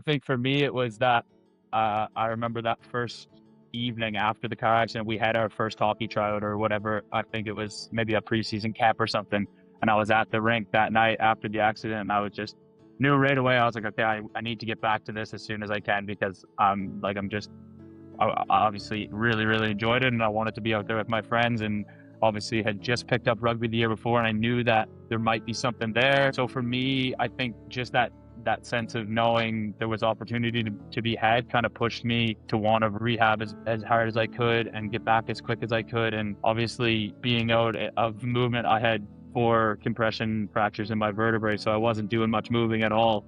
I think for me, it was that I remember that first evening after the car accident, we had our first hockey tryout or whatever. I think it was maybe a preseason camp or something. And I was at the rink that night after the accident, and I was just knew right away. I was like, okay, I need to get back to this as soon as I can because I obviously really, really enjoyed it, and I wanted to be out there with my friends, and obviously had just picked up rugby the year before, and I knew that there might be something there. So for me, I think just that sense of knowing there was opportunity to be had kind of pushed me to want to rehab as hard as I could and get back as quick as I could. And obviously being out of movement, I had 4 compression fractures in my vertebrae, so I wasn't doing much moving at all.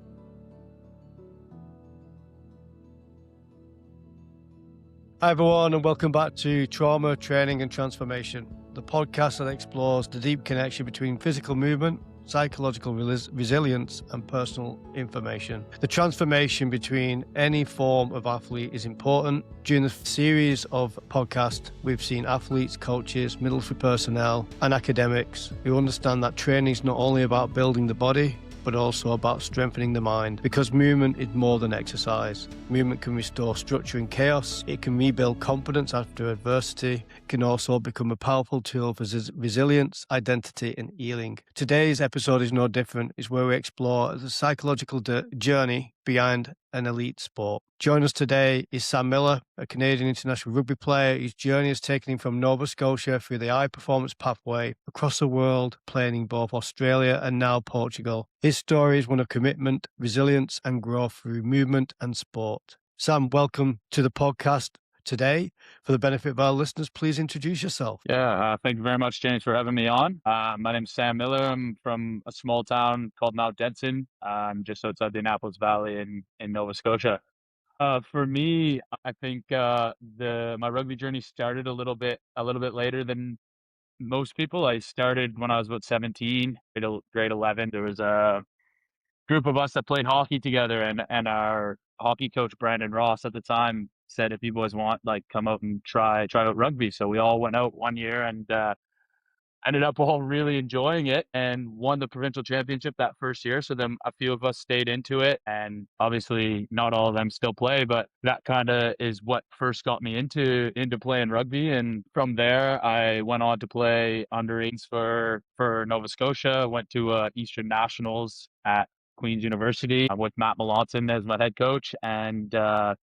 Hi, everyone, and welcome back to Trauma, Training and Transformation, the podcast that explores the deep connection between physical movement, psychological resilience, and personal information. The transformation between any form of athlete is important. During the series of podcasts, we've seen athletes, coaches, military personnel, and academics who understand that training is not only about building the body, but also about strengthening the mind, because movement is more than exercise. Movement can restore structure in chaos. It can rebuild confidence after adversity. It can also become a powerful tool for resilience, identity, and healing. Today's episode is no different. It's where we explore the psychological journey behind an elite sport. Join us today is Sam Miller, a Canadian international rugby player. His journey has taken him from Nova Scotia through the high performance pathway across the world, playing in both Australia and now Portugal. His story is one of commitment, resilience, and growth through movement and sport. Sam, welcome to the podcast today. For the benefit of our listeners, please introduce yourself. Yeah, thank you very much, James, for having me on. My name's Sam Miller. I'm from a small town called Mount Denson. I'm just outside the Annapolis Valley in Nova Scotia. For me, I think my rugby journey started a little bit later than most people. I started when I was about 17, grade 11. There was a group of us that played hockey together, and our hockey coach Brandon Ross at the time said, if you boys want, like, come out and try out rugby. So we all went out one year and ended up all really enjoying it and won the provincial championship that first year. So then a few of us stayed into it, and obviously not all of them still play, but that kind of is what first got me into playing rugby. And from there, I went on to play under 8s for Nova Scotia, went to Eastern Nationals at Queen's University with Matt Melanson as my head coach, and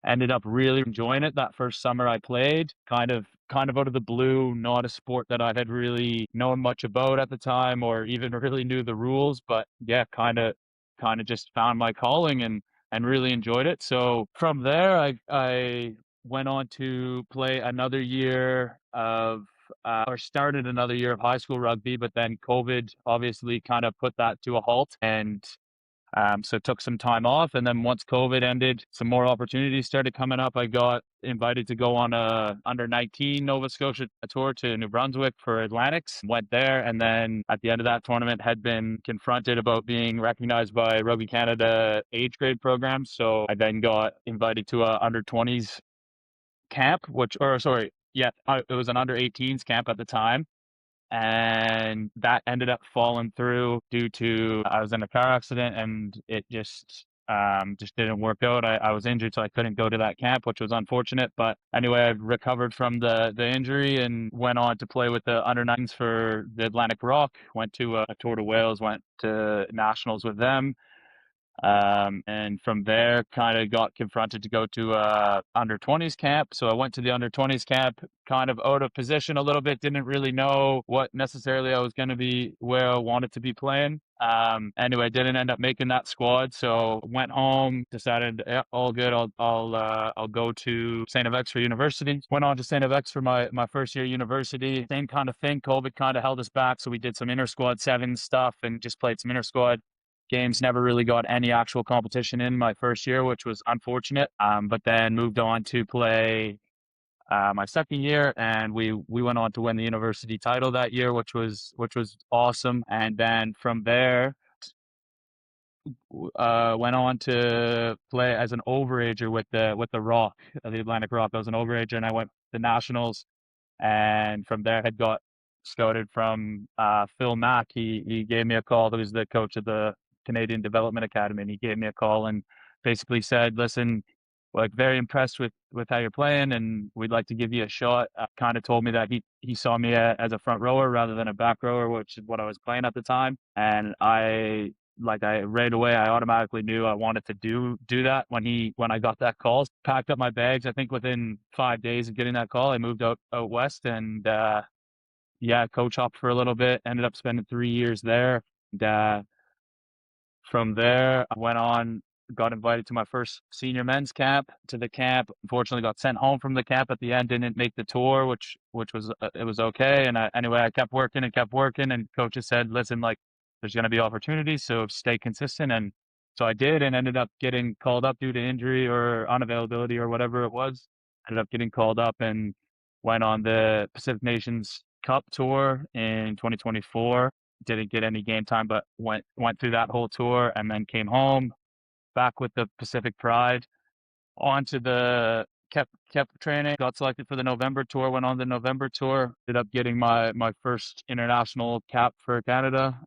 ended up really enjoying it that first summer I played. Kind of out of the blue, not a sport that I had really known much about at the time or even really knew the rules, but yeah, kind of just found my calling and really enjoyed it. So from there, I went on to play another year of or started another year of high school rugby, but then COVID obviously kind of put that to a halt, and so took some time off. And then once COVID ended, some more opportunities started coming up. I got invited to go on a under 19 Nova Scotia tour to New Brunswick for Atlantics. Went there, and then at the end of that tournament had been confronted about being recognized by Rugby Canada age grade programs. So I then got invited to a under 20s camp, it was an under 18s camp at the time, and that ended up falling through due to I was in a car accident, and it just didn't work out. I was injured, so I couldn't go to that camp, which was unfortunate. But anyway, I recovered from the injury and went on to play with the under 9s for the Atlantic Rock. Went to a tour to Wales, went to nationals with them. And from there, kind of got confronted to go to under 20s camp. So I went to the under 20s camp, kind of out of position a little bit, didn't really know what necessarily I was going to be where I wanted to be playing. Anyway, didn't end up making that squad. So went home, decided, yeah, all good. I'll go to St. FX for university. Went on to St. FX for my first year university. Same kind of thing. COVID kind of held us back. So we did some inter squad 7 stuff and just played some inter squad games. Never really got any actual competition in my first year, which was unfortunate. But then moved on to play my second year, and we went on to win the university title that year, which was awesome. And then from there, went on to play as an overager with the Rock, the Atlantic Rock. I was an overager, and I went to nationals, and from there had got scouted from Phil Mack. He gave me a call. He was the coach of the Canadian Development Academy, and he gave me a call and basically said, listen, like very impressed with how you're playing, and we'd like to give you a shot. Kind of told me that he saw me as a front rower rather than a back rower, which is what I was playing at the time. And I right away I automatically knew I wanted to do that when I got that call. Packed up my bags. I think within 5 days of getting that call, I moved out west, and yeah, coach hopped for a little bit. Ended up spending 3 years there. And, from there, I went on, got invited to my first senior men's camp. To the camp, unfortunately, got sent home from the camp at the end. Didn't make the tour, which was it was okay. And anyway, I kept working and kept working. And coaches said, "Listen, like there's going to be opportunities, so stay consistent." And so I did, and ended up getting called up due to injury or unavailability or whatever it was. Ended up getting called up and went on the Pacific Nations Cup tour in 2024. Didn't get any game time, but went through that whole tour and then came home back with the Pacific Pride onto the kept training, got selected for the November tour, went on the November tour, ended up getting my first international cap for Canada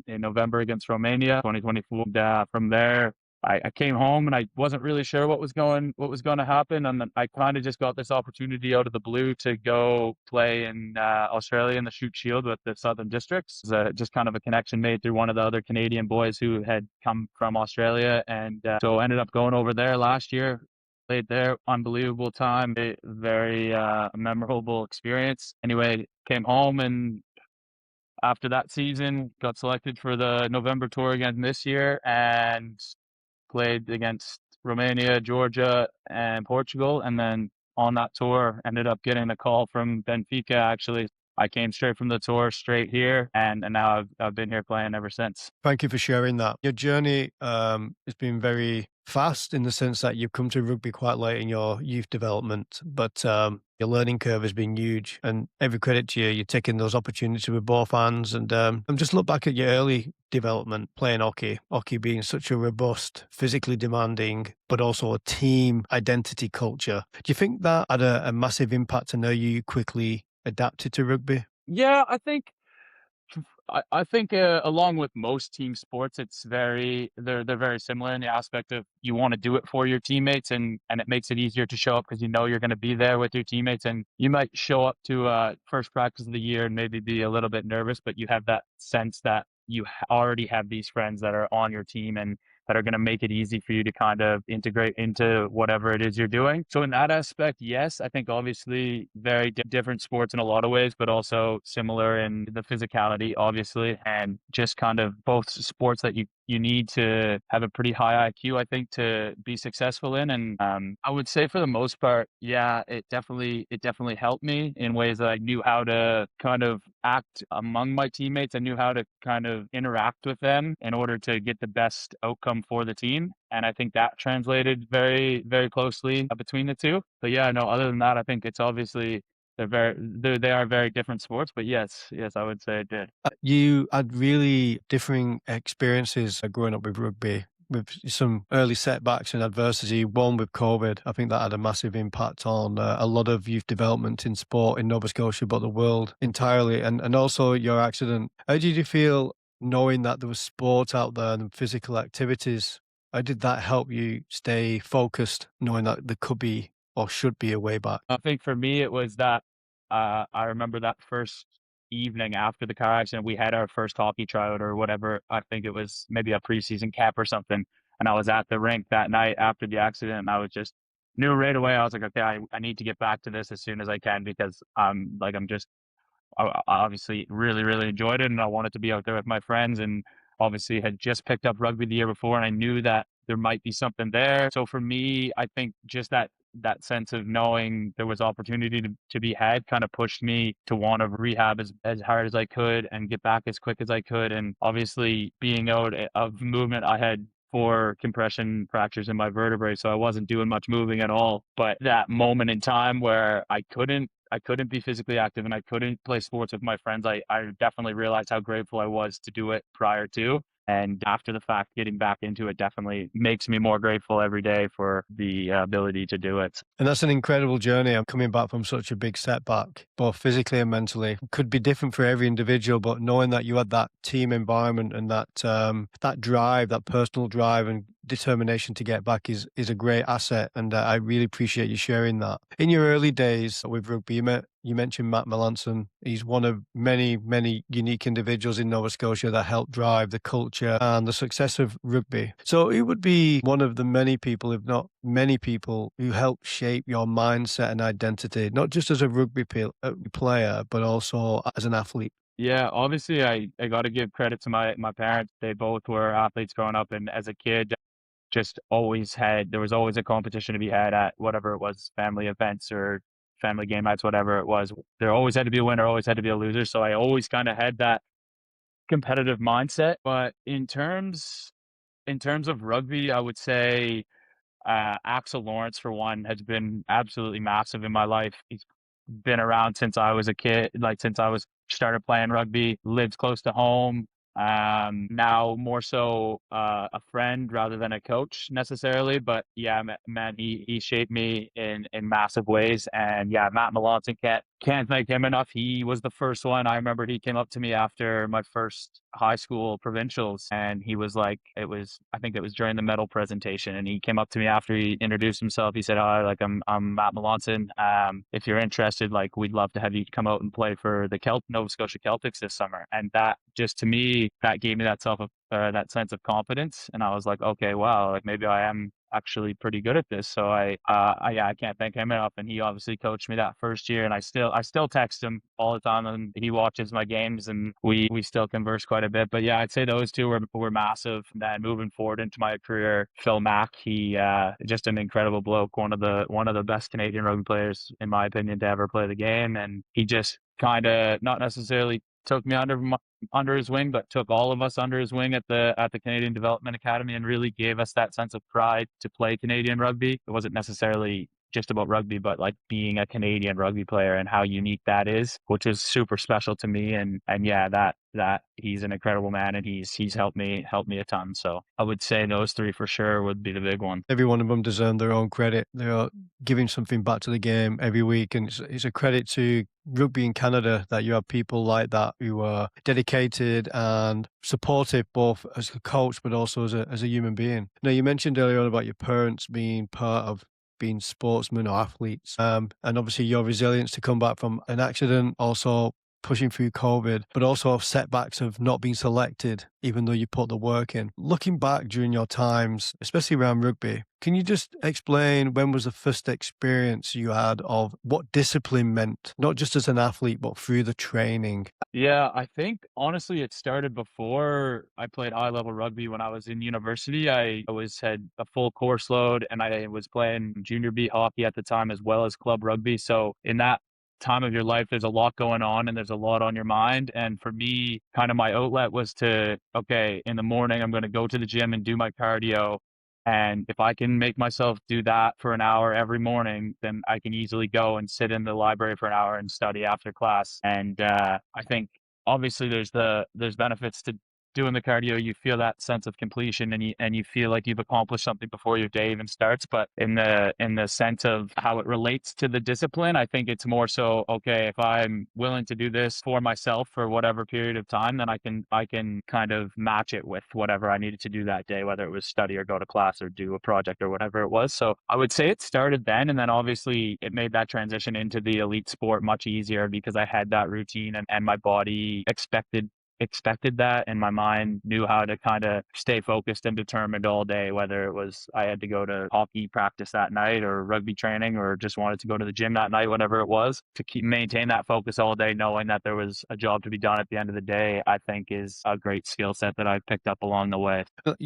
in November against Romania 2024. And, from there I came home and I wasn't really sure what was going to happen, and then I kind of just got this opportunity out of the blue to go play in Australia in the Shoot Shield with the Southern Districts. It was just kind of a connection made through one of the other Canadian boys who had come from Australia, and so ended up going over there last year. Played there, unbelievable time, a very memorable experience. Anyway, came home, and after that season, got selected for the November tour again this year, and played against Romania, Georgia, and Portugal. And then on that tour, ended up getting a call from Benfica. Actually, I came straight from the tour straight here, and now I've been here playing ever since. Thank you for sharing that. Your journey has been very fast in the sense that you've come to rugby quite late in your youth development, but your learning curve has been huge. And every credit to you, you're taking those opportunities with both hands. And just look back at your early development playing hockey being such a robust, physically demanding, but also a team identity culture. Do you think that had a massive impact on how you quickly adapted to rugby? Yeah, I think along with most team sports, they're very similar in the aspect of you want to do it for your teammates, and it makes it easier to show up because you know you're going to be there with your teammates, and you might show up to first practice of the year and maybe be a little bit nervous, but you have that sense that you already have these friends that are on your team and that are going to make it easy for you to kind of integrate into whatever it is you're doing. So in that aspect, yes, I think obviously very different sports in a lot of ways, but also similar in the physicality, obviously, and just kind of both sports that you need to have a pretty high IQ, I think, to be successful in. And I would say for the most part, yeah, it definitely helped me in ways that I knew how to kind of act among my teammates. I knew how to kind of interact with them in order to get the best outcome for the team. And I think that translated very, very closely between the two. But yeah, no, other than that, I think it's obviously they are very different sports, but yes, I would say it did. You had really differing experiences growing up with rugby, with some early setbacks and adversity. One with COVID, I think that had a massive impact on a lot of youth development in sport in Nova Scotia, but the world entirely. And also your accident. How did you feel knowing that there was sport out there and physical activities? How did that help you stay focused, knowing that there could be or should be a way back? I think for me, it was that I remember that first evening after the car accident, we had our first hockey tryout or whatever. I think it was maybe a preseason cap or something. And I was at the rink that night after the accident, and I was just knew right away. I was like, okay, I need to get back to this as soon as I can because I'm just I obviously really, really enjoyed it, and I wanted to be out there with my friends, and obviously had just picked up rugby the year before, and I knew that there might be something there. So for me, I think just that sense of knowing there was opportunity to be had kind of pushed me to want to rehab as hard as I could and get back as quick as I could. And obviously being out of movement, I had 4 compression fractures in my vertebrae, so I wasn't doing much moving at all. But that moment in time where I couldn't be physically active and I couldn't play sports with my friends, I definitely realized how grateful I was to do it prior to. And after the fact, getting back into it definitely makes me more grateful every day for the ability to do it. And that's an incredible journey. I'm coming back from such a big setback, both physically and mentally. Could be different for every individual, but knowing that you had that team environment and that drive, that personal drive, and determination to get back is a great asset, and I really appreciate you sharing that. In your early days with rugby, you mentioned Matt Melanson. He's one of many, many unique individuals in Nova Scotia that helped drive the culture and the success of rugby. So it would be one of the many people, if not many people, who helped shape your mindset and identity, not just as a player, but also as an athlete. Yeah, obviously I got to give credit to my parents. They both were athletes growing up, and as a kid, just always had there was always a competition to be had at whatever it was, family events or family game nights, whatever it was. There always had to be a winner, always had to be a loser. So I always kind of had that competitive mindset. But in terms of rugby, I would say Axel Lawrence, for one, has been absolutely massive in my life. He's been around since I was a kid, like since I was started playing rugby, lives close to home. Now more so a friend rather than a coach necessarily, but yeah, man, he shaped me in massive ways. And yeah, Matt Melanson can't thank him enough. He was the first one. I remember he came up to me after my first high school provincials, and he was like, I think it was during the medal presentation, and he came up to me after he introduced himself. He said, "Hi, like I'm Matt Melanson. If you're interested, like we'd love to have you come out and play for the Nova Scotia Celtics this summer." And that just to me, that gave me that sense of confidence, and I was like, okay, wow, like maybe I am actually pretty good at this. So yeah, I can't thank him enough. And he obviously coached me that first year, and I still text him all the time, and he watches my games, and we still converse quite a bit. But yeah, I'd say those two were massive. And then moving forward into my career, Phil Mack, he just an incredible bloke, one of the best Canadian rugby players in my opinion to ever play the game, and he just kind of not necessarily took me under his wing, but took all of us under his wing at the Canadian Development Academy and really gave us that sense of pride to play Canadian rugby. It wasn't necessarily just about rugby, but like being a Canadian rugby player and how unique that is, which is super special to me. And yeah, that he's an incredible man, and he's helped me a ton. So I would say those three for sure would be the big one. Every one of them deserve their own credit. They are giving something back to the game every week, and it's a credit to rugby in Canada that you have people like that who are dedicated and supportive, both as a coach but also as a human being. Now, you mentioned earlier on about your parents being part of being sportsmen or athletes, and obviously your resilience to come back from an accident, also pushing through COVID, but also setbacks of not being selected, even though you put the work in. Looking back during your times, especially around rugby, can you just explain when was the first experience you had of what discipline meant, not just as an athlete, but through the training? Yeah, I think honestly it started before I played high level rugby. When I was in university, I always had a full course load, and I was playing junior B hockey at the time as well as club rugby. So in that time of your life, there's a lot going on and there's a lot on your mind. And for me, kind of my outlet was to, okay, in the morning, I'm going to go to the gym and do my cardio. And if I can make myself do that for an hour every morning, then I can easily go and sit in the library for an hour and study after class. And I think obviously there's benefits to doing the cardio. You feel that sense of completion, and you feel like you've accomplished something before your day even starts. But in the sense of how it relates to the discipline, I think it's more so, okay, if I'm willing to do this for myself for whatever period of time, then I can kind of match it with whatever I needed to do that day, whether it was study or go to class or do a project or whatever it was. So I would say it started then, and then obviously it made that transition into the elite sport much easier because I had that routine, and my body expected that, and my mind knew how to kind of stay focused and determined all day, whether it was I had to go to hockey practice that night or rugby training or just wanted to go to the gym that night, whatever it was, to maintain that focus all day, knowing that there was a job to be done at the end of the day. I think is a great skill set that I picked up along the way.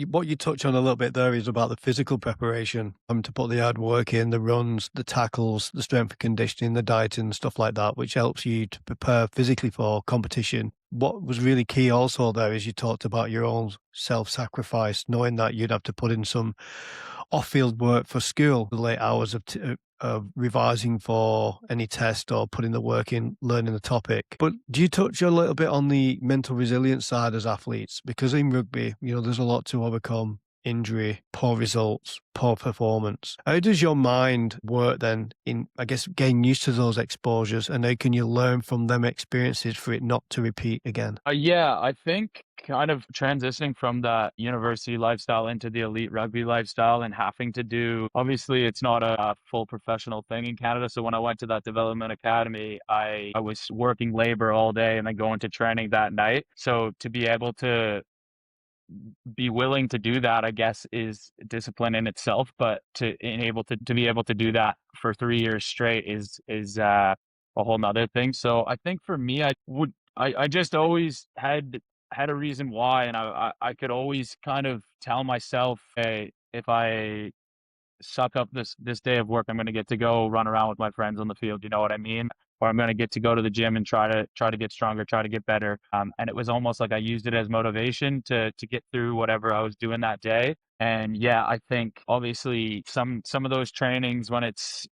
What you touch on a little bit there is about the physical preparation, to put the hard work in, the runs, the tackles, the strength and conditioning, the dieting, stuff like that, which helps you to prepare physically for competition. What was really key also there is you talked about your own self-sacrifice, knowing that you'd have to put in some off-field work for school, the late hours of revising for any test or putting the work in, learning the topic. But do you touch a little bit on the mental resilience side as athletes? Because in rugby, there's a lot to overcome injury, poor results, poor performance. How does your mind work then in, I guess, getting used to those exposures, and how can you learn from them experiences for it not to repeat again? Yeah, I think kind of transitioning from that university lifestyle into the elite rugby lifestyle and having to do, obviously, it's not a full professional thing in Canada. So when I went to that development academy, I was working labor all day and then going to training that night. So to be able to be willing to do that, I guess, is discipline in itself. But to be able to do that for 3 years straight is a whole nother thing. So I think for me, I just always had a reason why, and I could always kind of tell myself, hey, if I suck up this day of work, I'm gonna get to go run around with my friends on the field, you know what I mean? Or I'm gonna get to go to the gym and try to get stronger, try to get better. And it was almost like I used it as motivation to get through whatever I was doing that day. And yeah, I think obviously some of those trainings when it's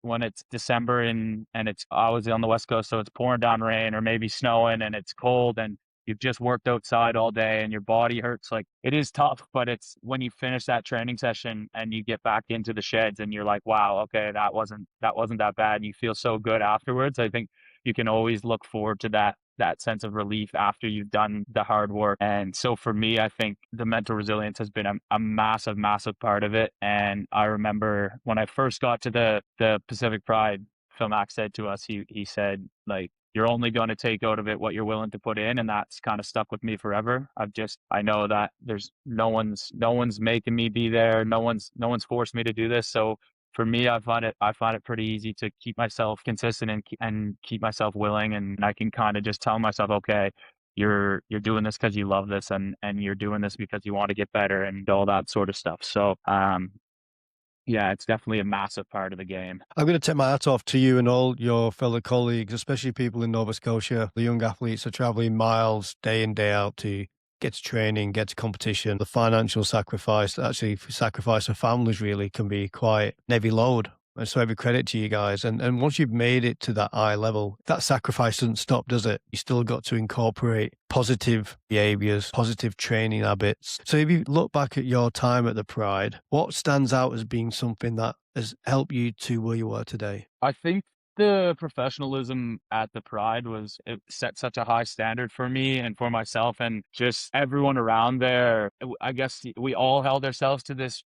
December and it's I was on the West Coast, so it's pouring down rain or maybe snowing and it's cold and you've just worked outside all day and your body hurts. Like it is tough, but it's when you finish that training session and you get back into the sheds and you're like, wow, okay, that wasn't that bad. And you feel so good afterwards. I think you can always look forward to that sense of relief after you've done the hard work. And so for me, I think the mental resilience has been a massive, massive part of it. And I remember when I first got to the Pacific Pride, Phil Mack said to us, he said, like, you're only going to take out of it what you're willing to put in, and that's kind of stuck with me forever. I know that there's no one's making me be there, no one's forced me to do this. So for me, I find it pretty easy to keep myself consistent and keep myself willing, and I can kind of just tell myself, okay, you're doing this because you love this, and you're doing this because you want to get better and all that sort of stuff. So yeah, it's definitely a massive part of the game. I'm going to take my hat off to you and all your fellow colleagues, especially people in Nova Scotia. The young athletes are traveling miles day in, day out to get to training, get to competition. The financial sacrifice, actually, sacrifice of families really can be quite a heavy load. And so every credit to you guys. And once you've made it to that high level, that sacrifice doesn't stop, does it? You still got to incorporate positive behaviors, positive training habits. So if you look back at your time at the Pride, what stands out as being something that has helped you to where you are today? I think the professionalism at the Pride it set such a high standard for me and for myself and just everyone around there. I guess we all held ourselves to this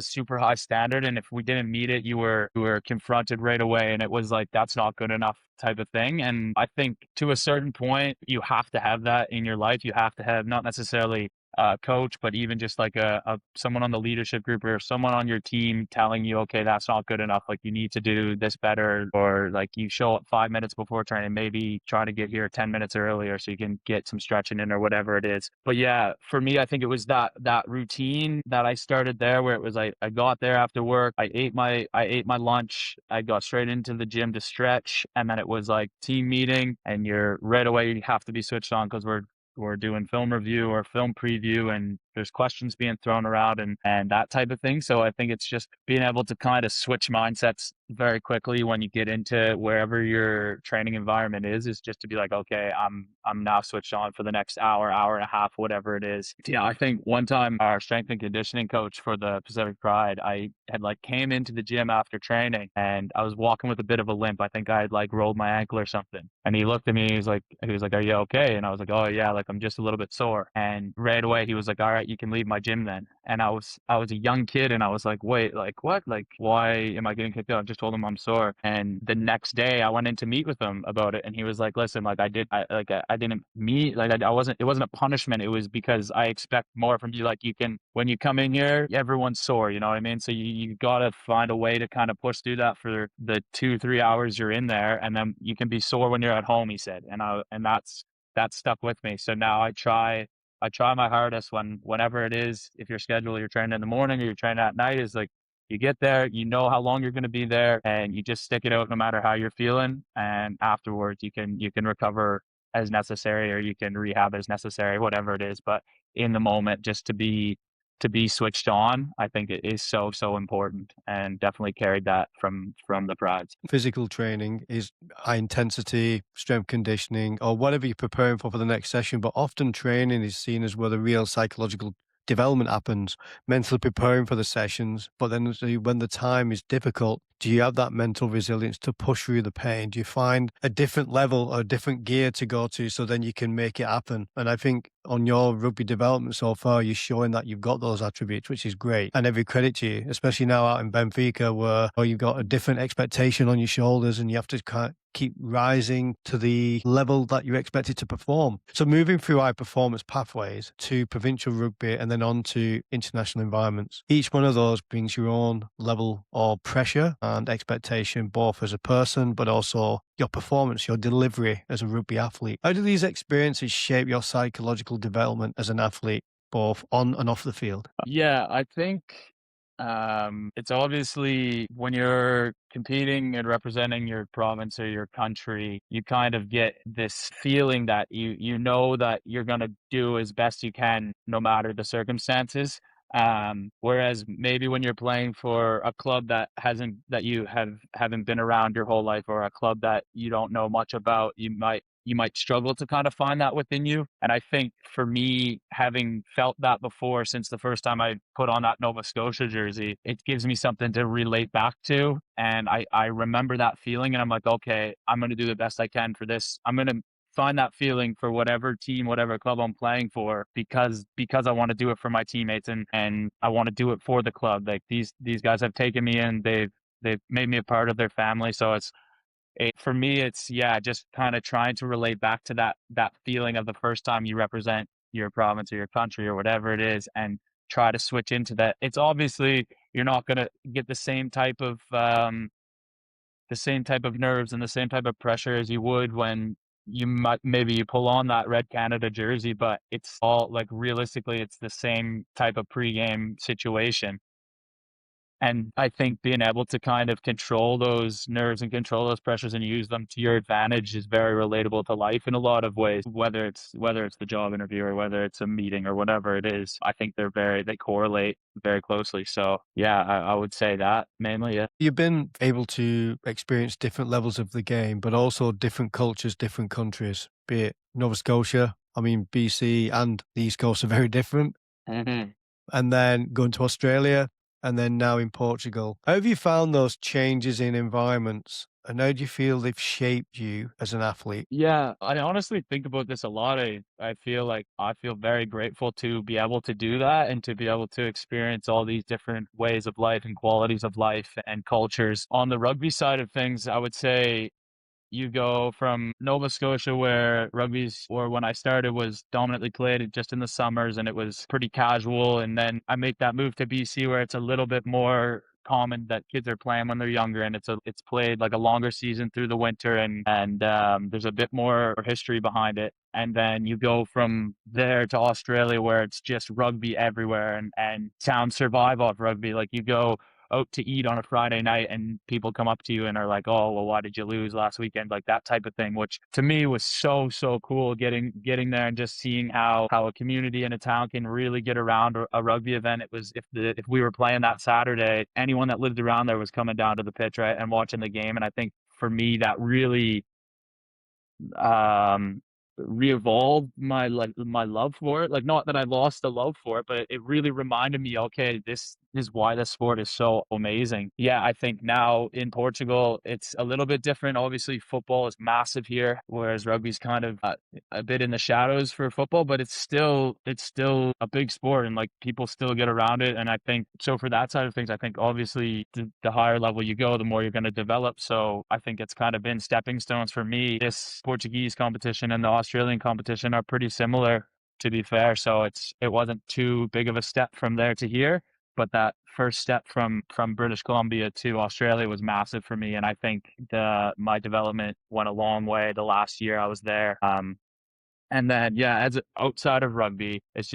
super high standard, and if we didn't meet it, you were confronted right away, and it was like that's not good enough type of thing. And I think to a certain point, you have to have that in your life. You have to have not necessarily coach, but even just like a someone on the leadership group or someone on your team telling you, okay, that's not good enough. Like you need to do this better, or like you show up 5 minutes before training, maybe try to get here 10 minutes earlier so you can get some stretching in or whatever it is. But yeah, for me, I think it was that routine that I started there, where it was like I got there after work, I ate my lunch, I got straight into the gym to stretch, and then it was like team meeting, and you're right away you have to be switched on because we're doing film review or film preview and there's questions being thrown around and that type of thing. So I think it's just being able to kind of switch mindsets very quickly when you get into wherever your training environment is just to be like, okay, I'm now switched on for the next hour and a half, whatever it is. Yeah, I think one time our strength and conditioning coach for the Pacific Pride, I had like came into the gym after training and I was walking with a bit of a limp. I think I had like rolled my ankle or something. And he looked at me, he was like, are you okay? And I was like, oh yeah, like I'm just a little bit sore. And right away he was like, all right, you can leave my gym then. And I was a young kid and I was like, wait, like what? Like why am I getting kicked out? I just told him I'm sore. And the next day I went in to meet with him about it and he was like, listen, like I didn't meet, like I wasn't, it wasn't a punishment. It was because I expect more from you. Like you can, when you come in here, everyone's sore, you know what I mean? So you gotta find a way to kind of push through that for the 2-3 hours you're in there. And then you can be sore when you're at home, he said. And that's stuck with me. So now I try my hardest whenever it is, if you're scheduled, you're training in the morning or you're training at night, is like you get there, you know how long you're going to be there, and you just stick it out no matter how you're feeling. And afterwards, you can recover as necessary, or you can rehab as necessary, whatever it is. But in the moment, just to be switched on, I think it is so so important, and definitely carried that from the prides. Physical training is high intensity, strength conditioning, or whatever you're preparing for the next session. But often training is seen as where the real psychological development happens, mentally preparing for the sessions, but then when the time is difficult, do you have that mental resilience to push through the pain? Do you find a different level or a different gear to go to so then you can make it happen? And I think on your rugby development so far, you're showing that you've got those attributes, which is great. And every credit to you, especially now out in Benfica, where you've got a different expectation on your shoulders and you have to keep rising to the level that you're expected to perform. So moving through high performance pathways to provincial rugby and then on to international environments, each one of those brings your own level of pressure and expectation, both as a person, but also your performance, your delivery as a rugby athlete. How do these experiences shape your psychological development as an athlete, both on and off the field? Yeah, I think it's obviously when you're competing and representing your province or your country, you kind of get this feeling that you know that you're gonna do as best you can no matter the circumstances. Whereas maybe when you're playing for a club that you haven't been around your whole life, or a club that you don't know much about, you might struggle to kind of find that within you. And I think for me, having felt that before since the first time I put on that Nova Scotia jersey, it gives me something to relate back to. And I remember that feeling and I'm like, okay, I'm going to do the best I can for this. I'm going to find that feeling for whatever team, whatever club I'm playing for, because I want to do it for my teammates, and I want to do it for the club. Like these guys have taken me in, they've made me a part of their family. So for me, it's, yeah, just kind of trying to relate back to that feeling of the first time you represent your province or your country or whatever it is, and try to switch into that. It's obviously you're not going to get the same type of nerves and the same type of pressure as you would when maybe you pull on that Red Canada jersey, but it's all like realistically, it's the same type of pregame situation. And I think being able to kind of control those nerves and control those pressures and use them to your advantage is very relatable to life in a lot of ways, whether it's the job interview or whether it's a meeting or whatever it is. I think they correlate very closely. So yeah, I would say that mainly. Yeah. You've been able to experience different levels of the game, but also different cultures, different countries, be it Nova Scotia. I mean, BC and the East Coast are very different. Mhm. And then going to Australia and then now in Portugal. How have you found those changes in environments? And how do you feel they've shaped you as an athlete? Yeah, I honestly think about this a lot. I feel like I feel very grateful to be able to do that and to be able to experience all these different ways of life and qualities of life and cultures. On the rugby side of things, I would say you go from Nova Scotia, where or when I started, was dominantly played just in the summers and it was pretty casual. And then I make that move to BC, where it's a little bit more common that kids are playing when they're younger, and it's played like a longer season through the winter, and there's a bit more history behind it. And then you go from there to Australia, where it's just rugby everywhere, and towns survive off rugby. Like you go out to eat on a Friday night and people come up to you and are like, "Oh, well, why did you lose last weekend?" Like that type of thing, which to me was so cool, getting there and just seeing how a community in a town can really get around a rugby event. It was, if we were playing that Saturday, anyone that lived around there was coming down to the pitch, right, and watching the game. And I think for me that really um re-evolved my love for it. Like, not that I lost the love for it, but it really reminded me, okay, this is why this sport is so amazing. Yeah, I think now in Portugal it's a little bit different. Obviously football is massive here, whereas rugby's kind of a bit in the shadows for football, but it's still a big sport, and like people still get around it. And I think so for that side of things, I think obviously the higher level you go, the more you're going to develop. So I think it's kind of been stepping stones for me. This Portuguese competition and the Australian competition are pretty similar, to be fair. So it wasn't too big of a step from there to here, but that first step from British Columbia to Australia was massive for me. And I think my development went a long way the last year I was there. And then, yeah, outside of rugby, it's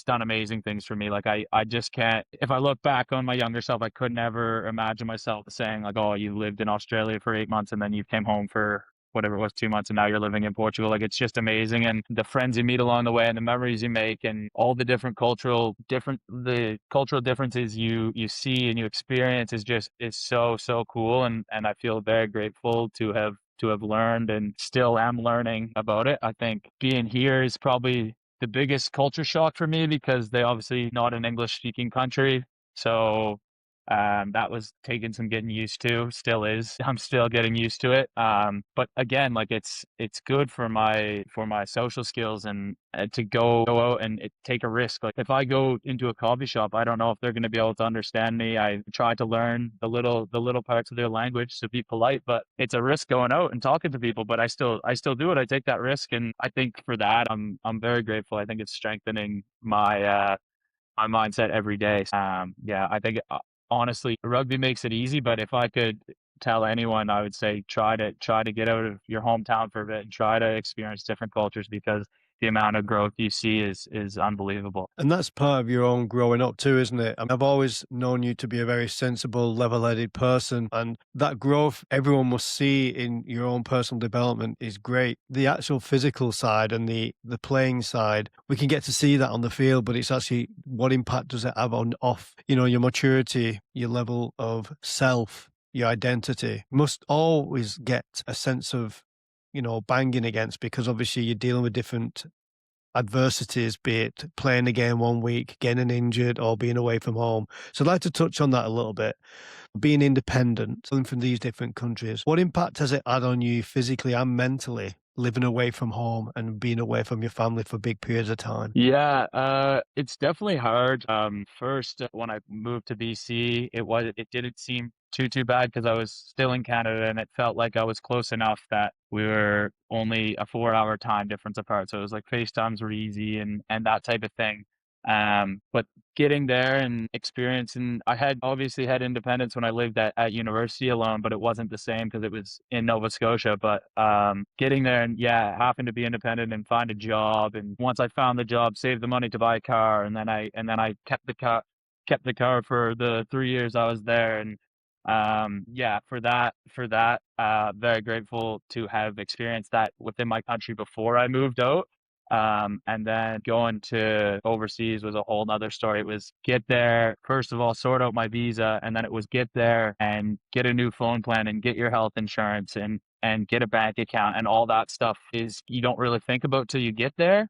done amazing things for me. Like I just can't, if I look back on my younger self, I could never imagine myself saying like, oh, you lived in Australia for 8 months and then you came home for whatever it was, 2 months, and now you're living in Portugal. Like, it's just amazing. And the friends you meet along the way and the memories you make and all the the cultural differences you see and you experience is so cool. And I feel very grateful to have learned and still am learning about it. I think being here is probably the biggest culture shock for me because they obviously not an English speaking country. So that was taking some getting used to, still is. I'm still getting used to it. But again, like it's good for my social skills and to go out and take a risk. Like if I go into a coffee shop, I don't know if they're going to be able to understand me. I try to learn the little parts of their language to be polite, but it's a risk going out and talking to people. But I still do it. I take that risk, and I think for that, I'm very grateful. I think it's strengthening my mindset every day. Yeah, I think honestly, rugby makes it easy. But if I could tell anyone, I would say try to get out of your hometown for a bit and try to experience different cultures because the amount of growth you see is unbelievable. And that's part of your own growing up too, isn't it? I've always known you to be a very sensible, level-headed person, and that growth everyone must see in your own personal development is great. The actual physical side and the playing side, we can get to see that on the field, but it's actually what impact does it have on off, your maturity, your level of self, your identity. You must always get a sense of, banging against because obviously you're dealing with different adversities, be it playing a game one week, getting injured, or being away from home. So I'd like to touch on that a little bit. Being independent, coming from these different countries, what impact has it had on you physically and mentally, living away from home and being away from your family for big periods of time? Yeah, it's definitely hard. First, when I moved to BC, it didn't seem too bad because I was still in Canada and it felt like I was close enough that we were only a 4 hour time difference apart. So it was like FaceTimes were easy and that type of thing. But getting there and experiencing, I had obviously had independence when I lived at university alone, but it wasn't the same because it was in Nova Scotia. But getting there and yeah, having to be independent and find a job, and once I found the job, save the money to buy a car, and then I kept the car for the 3 years I was there, and yeah, for that, very grateful to have experienced that within my country before I moved out. And then going to overseas was a whole nother story. It was get there, first of all, sort out my visa, and then it was get there and get a new phone plan and get your health insurance and get a bank account, and all that stuff is you don't really think about till you get there.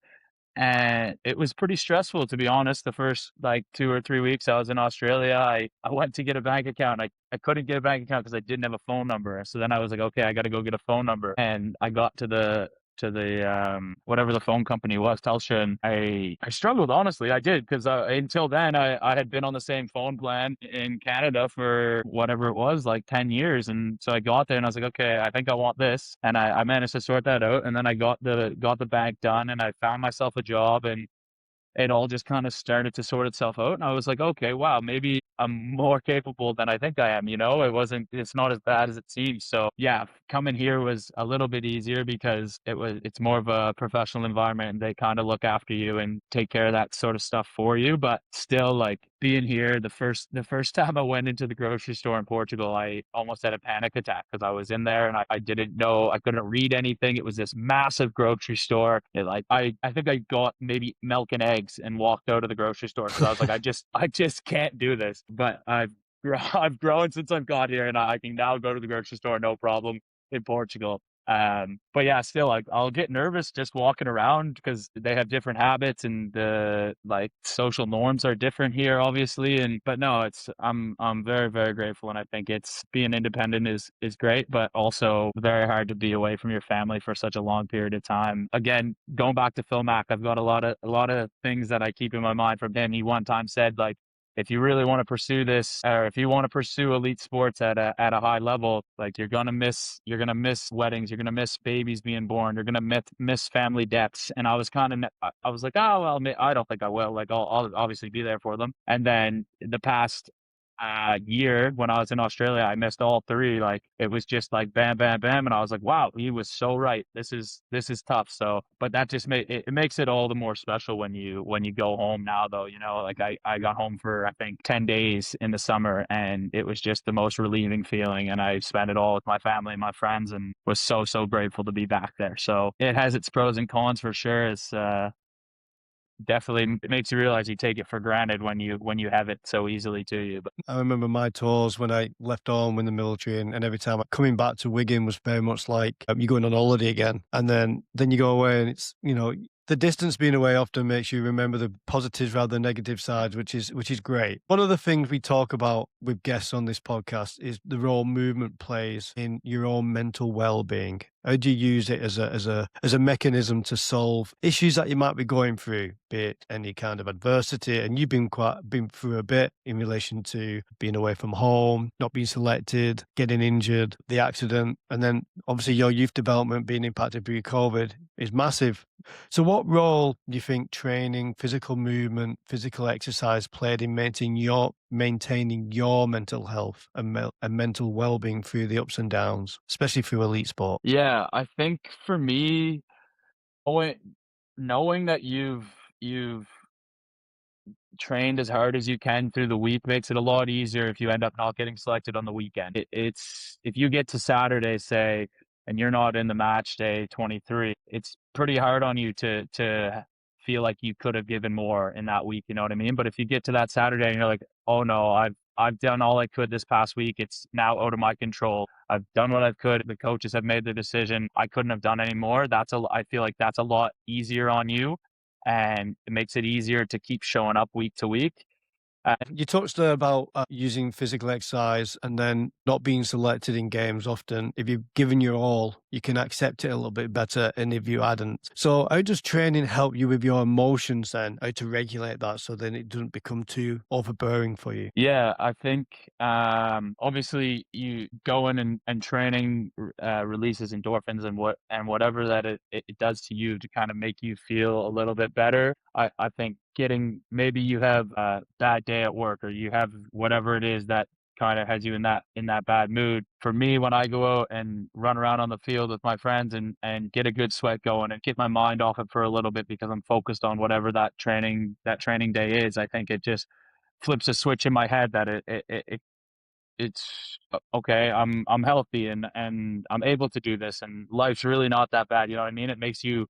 And it was pretty stressful, to be honest. The first like 2 or 3 weeks I was in Australia, I went to get a bank account. I couldn't get a bank account because I didn't have a phone number. So then I was like, okay, I got to go get a phone number. And I got to the whatever the phone company was, Telstra, and I struggled, honestly. I did because until then I had been on the same phone plan in Canada for whatever it was, like 10 years. And so I got there and I was like, okay, I think I want this, and I managed to sort that out. And then I got the bank done, and I found myself a job, and it all just kind of started to sort itself out. And I was like, okay, wow, maybe I'm more capable than I think I am. It's not as bad as it seems. So yeah, coming here was a little bit easier because it's more of a professional environment and they kind of look after you and take care of that sort of stuff for you. But still, like being here, the first time I went into the grocery store in Portugal, I almost had a panic attack because I was in there and I didn't know, I couldn't read anything. It was this massive grocery store. I think I got maybe milk and eggs and walked out of the grocery store because I was like, I just can't do this. But I've grown since I've got here, and I can now go to the grocery store no problem in Portugal. But yeah, still, like I'll get nervous just walking around because they have different habits and the like social norms are different here, obviously. And but no, I'm very very grateful, and I think it's being independent is great, but also very hard to be away from your family for such a long period of time. Again, going back to Phil Mack, I've got a lot of things that I keep in my mind from him. He one time said like, if you really want to pursue this, or if you want to pursue elite sports at a high level, like you're gonna miss weddings, you're gonna miss babies being born, you're gonna miss family deaths. And I was I was like, oh well, I don't think I will. Like I'll obviously be there for them. And then the past year when I was in Australia, I missed all three. Like it was just like bam, bam, bam, and I was like, wow, he was so right. This is tough. So, but that just it makes it all the more special when you go home now, though. Like I got home for I think 10 days in the summer, and it was just the most relieving feeling. And I spent it all with my family and my friends, and was so grateful to be back there. So it has its pros and cons for sure. It's definitely it makes you realize you take it for granted when you have it so easily to you. But I remember my tours when I left home in the military, and every time coming back to Wigan was very much like you're going on holiday again. And then you go away and it's, The distance being away often makes you remember the positives rather than negative sides, which is great. One of the things we talk about with guests on this podcast is the role movement plays in your own mental well-being. How do you use it as a mechanism to solve issues that you might be going through, be it any kind of adversity? And you've been through a bit in relation to being away from home, not being selected, getting injured, the accident, and then obviously your youth development being impacted by COVID is massive. So, what role do you think training, physical movement, physical exercise played in maintaining your mental health and mental well-being through the ups and downs, especially through elite sport? Yeah, I think for me, knowing knowing that you've trained as hard as you can through the week makes it a lot easier if you end up not getting selected on the weekend. It's if you get to Saturday, say, and you're not in the match day 23, it's pretty hard on you to feel like you could have given more in that week. You know what I mean? But if you get to that Saturday and you're like, oh no, I've done all I could this past week. It's now out of my control. I've done what I could. The coaches have made the decision. I couldn't have done any more. I feel like that's a lot easier on you, and it makes it easier to keep showing up week to week. Uh, You touched there about using physical exercise and then not being selected in games often. If you've given your all, you can accept it a little bit better. And if you hadn't. So, how does training help you with your emotions then? How to regulate that so then it doesn't become too overbearing for you? yeah, I think obviously you going and training releases endorphins and whatever that it does to you to kind of make you feel a little bit better. I think getting maybe you have a bad day at work or you have whatever it is that kind of has you in that bad mood. For me, when I go out and run around on the field with my friends and get a good sweat going and get my mind off it for a little bit because I'm focused on whatever that training day is, I think it just flips a switch in my head that it's okay. I'm healthy and I'm able to do this, and life's really not that bad. You know what I mean? It makes you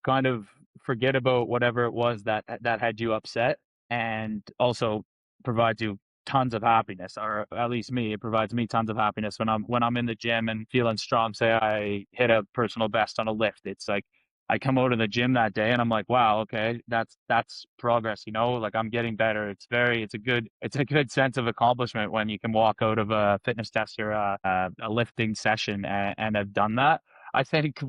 kind of forget about whatever it was that had you upset, and also provides you tons of happiness, or at least me, it provides me tons of happiness when I'm in the gym and feeling strong. Say I hit a personal best on a lift. It's like I come out of the gym that day and I'm like, wow, okay, that's progress, you know, like I'm getting better. It's a good sense of accomplishment when you can walk out of a fitness test or a lifting session and have done that. I think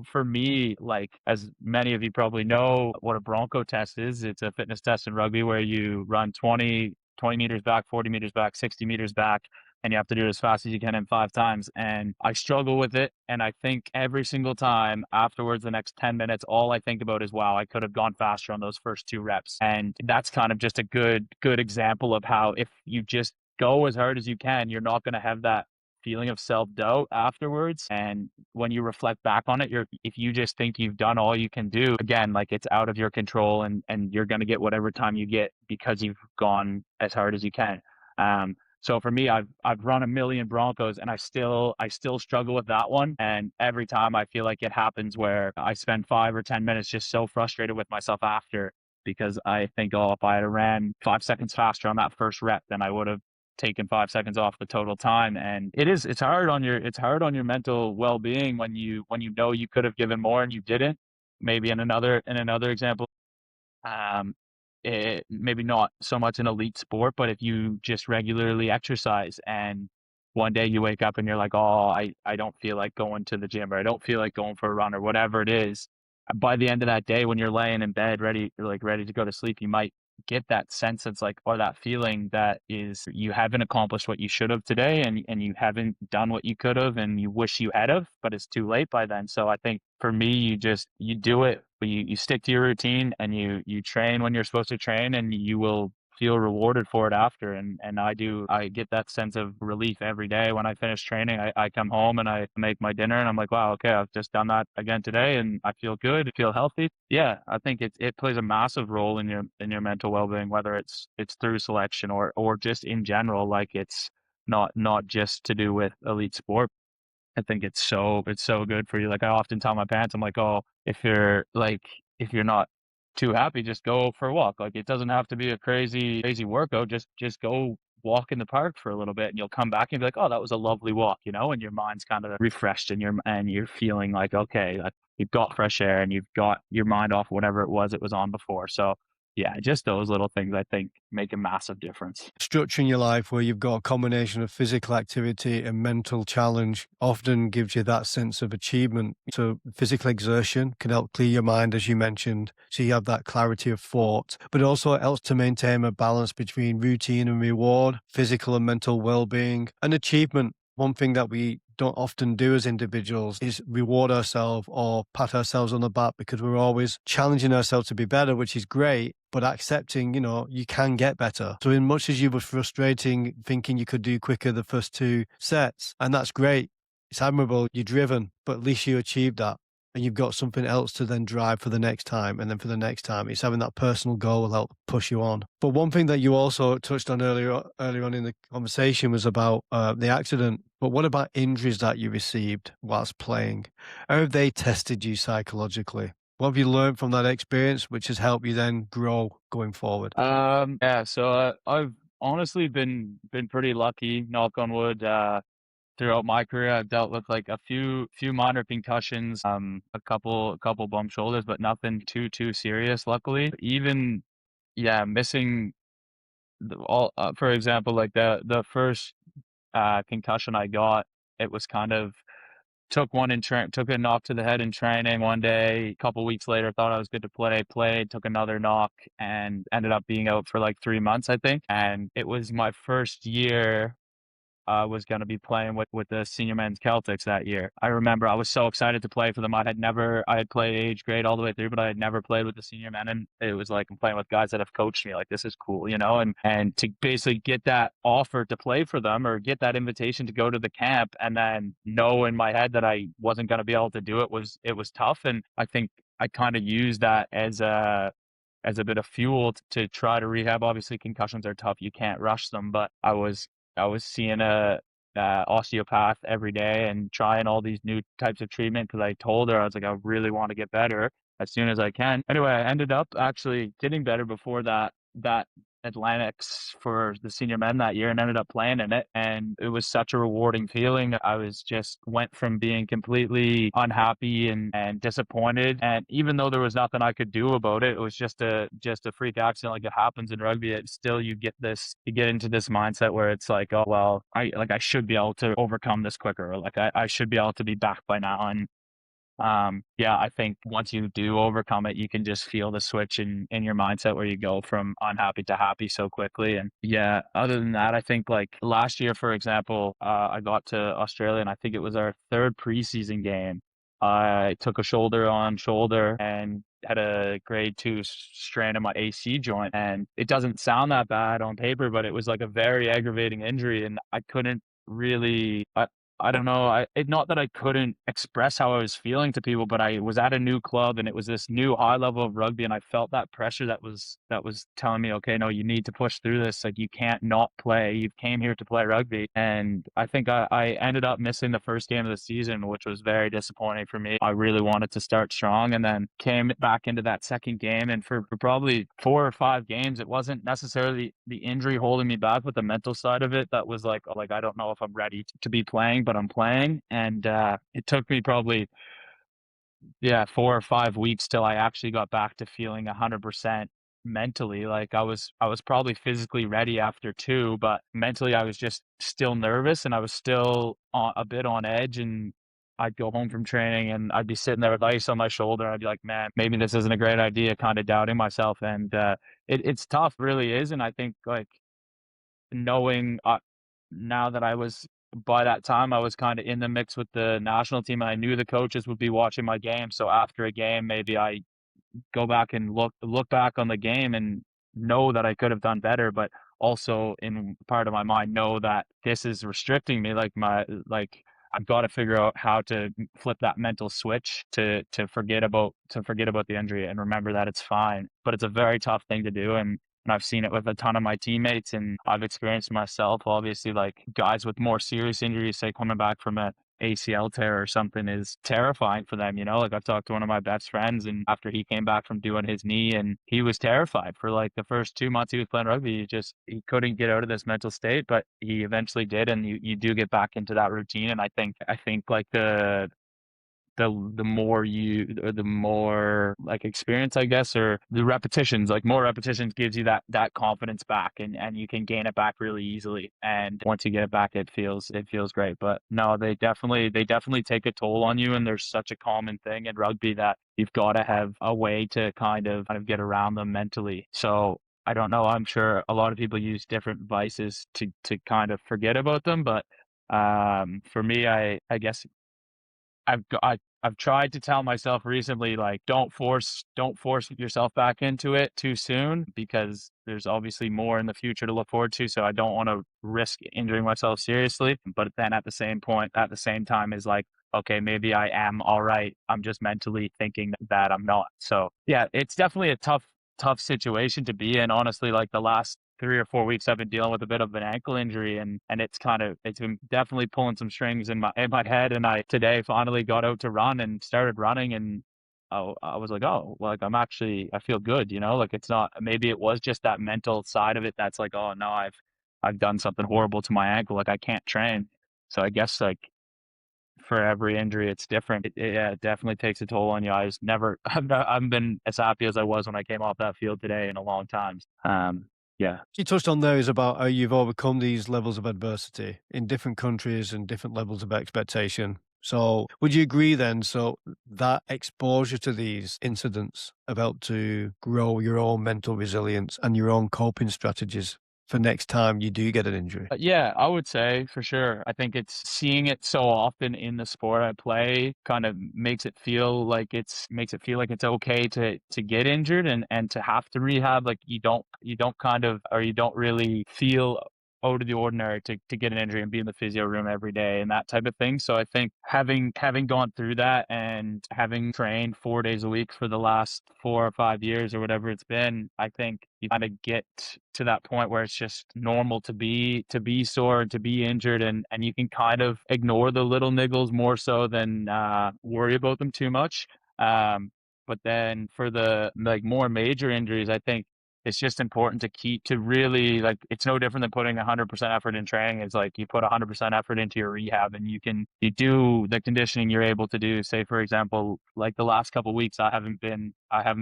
for me, like as many of you probably know what a Bronco test is, it's a fitness test in rugby where you run 20 meters back, 40 meters back, 60 meters back, and you have to do it as fast as you can in 5 times. And I struggle with it. And I think every single time afterwards, the next 10 minutes, all I think about is, wow, I could have gone faster on those first 2 reps. And that's kind of just a good example of how if you just go as hard as you can, you're not going to have that feeling of self-doubt afterwards. And when you reflect back on it, if you just think you've done all you can do, again, like it's out of your control, and you're going to get whatever time you get because you've gone as hard as you can. So for me, I've run a million Broncos, and I still struggle with that one. And every time I feel like it happens where I spend 5 or 10 minutes just so frustrated with myself after, because I think, oh, if I had ran 5 seconds faster on that first rep, then I would have taken 5 seconds off the total time. And it's hard on your mental well-being when you know you could have given more and you didn't. Maybe in another example, um, maybe not so much an elite sport, but if you just regularly exercise and one day you wake up and you're like, oh, I don't feel like going to the gym, or I don't feel like going for a run, or whatever it is. By the end of that day, when you're laying in bed ready to go to sleep, you might get that sense, it's like, or that feeling that is you haven't accomplished what you should have today, and you haven't done what you could have and you wish you had have, but it's too late by then. So I think for me, you do it, but you stick to your routine and you train when you're supposed to train, and you will feel rewarded for it after. And I get that sense of relief every day when I finish training. I come home and I make my dinner and I'm like, wow, okay, I've just done that again today and I feel good, I feel healthy. Yeah, I think it plays a massive role in your mental well-being, whether it's through selection or just in general. Like it's not just to do with elite sport. I think it's so good for you. Like I often tell my parents, I'm like, oh, if you're not too happy, just go for a walk. Like it doesn't have to be a crazy workout. Just go walk in the park for a little bit and you'll come back and be like, oh, that was a lovely walk, and your mind's kind of refreshed and you're feeling like, okay, like you've got fresh air and you've got your mind off whatever it was on before. So yeah, just those little things I think make a massive difference. Structuring your life where you've got a combination of physical activity and mental challenge often gives you that sense of achievement. So physical exertion can help clear your mind, as you mentioned, so you have that clarity of thought, but it also helps to maintain a balance between routine and reward, physical and mental well-being, and achievement. One thing that we don't often do as individuals is reward ourselves or pat ourselves on the back, because we're always challenging ourselves to be better, which is great, but accepting, you can get better. So in much as you were frustrating, thinking you could do quicker the first two sets, and that's great. It's admirable. You're driven, but at least you achieved that. And you've got something else to then drive for the next time. And then for the next time, it's having that personal goal will help push you on. But one thing that you also touched on earlier on in the conversation was about the accident. But what about injuries that you received whilst playing? How have they tested you psychologically? What have you learned from that experience, which has helped you then grow going forward? Yeah, so I've honestly been pretty lucky, knock on wood. Throughout my career, I've dealt with like a few minor concussions, a couple bump shoulders, but nothing too serious, luckily. Even yeah, missing for example, like the first concussion I got, it was kind of took a knock to the head in training one day. A couple weeks later, thought I was good to play. Played, took another knock, and ended up being out for like 3 months, I think. And it was my first year was going to be playing with the senior men's Celtics that year. I remember I was so excited to play for them. I had played age grade all the way through, but I had never played with the senior men, and it was like I'm playing with guys that have coached me. Like this is cool, and to basically get that offer to play for them or get that invitation to go to the camp, and then know in my head that I wasn't going to be able to do it was tough, and I think I kind of used that as a bit of fuel to try to rehab. Obviously, concussions are tough; you can't rush them. But I was seeing a osteopath every day and trying all these new types of treatment because I told her I was like I really want to get better as soon as I can. Anyway, I ended up actually getting better before that Atlantics for the senior men that year and ended up playing in it. And it was such a rewarding feeling. I was just went from being completely unhappy and disappointed. And even though there was nothing I could do about it, it was just a freak accident like it happens in rugby. It still you get into this mindset where it's like, oh well, I should be able to overcome this quicker, or like I should be able to be back by now. And yeah, I think once you do overcome it, you can just feel the switch in your mindset where you go from unhappy to happy so quickly. And yeah, other than that, I think like last year, for example, I got to Australia and I think it was our third preseason game. I took a shoulder on shoulder and had a grade 2 strain in my AC joint. And it doesn't sound that bad on paper, but it was like a very aggravating injury. And I couldn't really, I don't know. Not that I couldn't express how I was feeling to people, but I was at a new club and it was this new high level of rugby, and I felt that pressure that was telling me, okay, no, you need to push through this. Like you can't not play. You came here to play rugby, and I think I ended up missing the first game of the season, which was very disappointing for me. I really wanted to start strong, and then came back into that second game, and for probably 4 or 5 games, it wasn't necessarily the injury holding me back, but the mental side of it that was like, oh, like I don't know if I'm ready to be playing, but I'm playing. And it took me probably, yeah, 4 or 5 weeks till I actually got back to feeling 100% mentally. Like I was probably physically ready after two, but mentally I was just still nervous and I was still a bit on edge. And I'd go home from training and I'd be sitting there with ice on my shoulder. I'd be like, man, maybe this isn't a great idea, kind of doubting myself. And it's tough, really is. And I think like knowing now that I was by that time I was kind of in the mix with the national team and I knew the coaches would be watching my game. So after a game, maybe I go back and look back on the game and know that I could have done better, but also in part of my mind know that this is restricting me. Like I've got to figure out how to flip that mental switch to forget about the injury and remember that it's fine. But it's a very tough thing to do, and I've seen it with a ton of my teammates, and I've experienced myself. Obviously, like guys with more serious injuries, say coming back from ACL tear or something is terrifying for them, you know? Like I've talked to one of my best friends and after he came back from doing his knee and he was terrified for like the first 2 months he was playing rugby. He couldn't get out of this mental state, but he eventually did and you do get back into that routine. And I think like the more you or the more like experience I guess or the repetitions like more repetitions gives you that confidence back and you can gain it back really easily and once you get it back it feels great but no they definitely take a toll on you and there's such a common thing in rugby that you've got to have a way to kind of get around them mentally so I don't know I'm sure a lot of people use different vices to kind of forget about them but for me I guess I've tried to tell myself recently, like, don't force yourself back into it too soon because there's obviously more in the future to look forward to. So I don't want to risk injuring myself seriously. But then at the same time is like, okay, maybe I am all right. I'm just mentally thinking that I'm not. So yeah, it's definitely a tough situation to be in. Honestly, like the last 3 or 4 weeks I've been dealing with a bit of an ankle injury and it's been definitely pulling some strings in my head and I today finally got out to run and started running and I was like, oh, like I feel good, you know, like it's not maybe it was just that mental side of it that's like, oh no, I've done something horrible to my ankle, like I can't train. So I guess like for every injury it's different. Yeah, it definitely takes a toll on you. I've been as happy as I was when I came off that field today in a long time. Yeah. You touched on there is about how you've overcome these levels of adversity in different countries and different levels of expectation. So, would you agree then? So, that exposure to these incidents have helped to grow your own mental resilience and your own coping strategies for next time you do get an injury? Yeah, I would say for sure. I think it's seeing it so often in the sport I play kind of makes it feel like it's okay to get injured and to have to rehab. Like you don't kind of or you don't really feel out of the ordinary to get an injury and be in the physio room every day and that type of thing. So I think having gone through that and having trained 4 days a week for the last 4 or 5 years or whatever it's been, I think you kind of get to that point where it's just normal to be sore and to be injured and you can kind of ignore the little niggles more so than worry about them too much. But then for the like more major injuries, I think it's just important to really like it's no different than putting 100% effort in training. It's like you put 100% effort into your rehab and you do the conditioning you're able to do. Say for example, like the last couple of weeks I haven't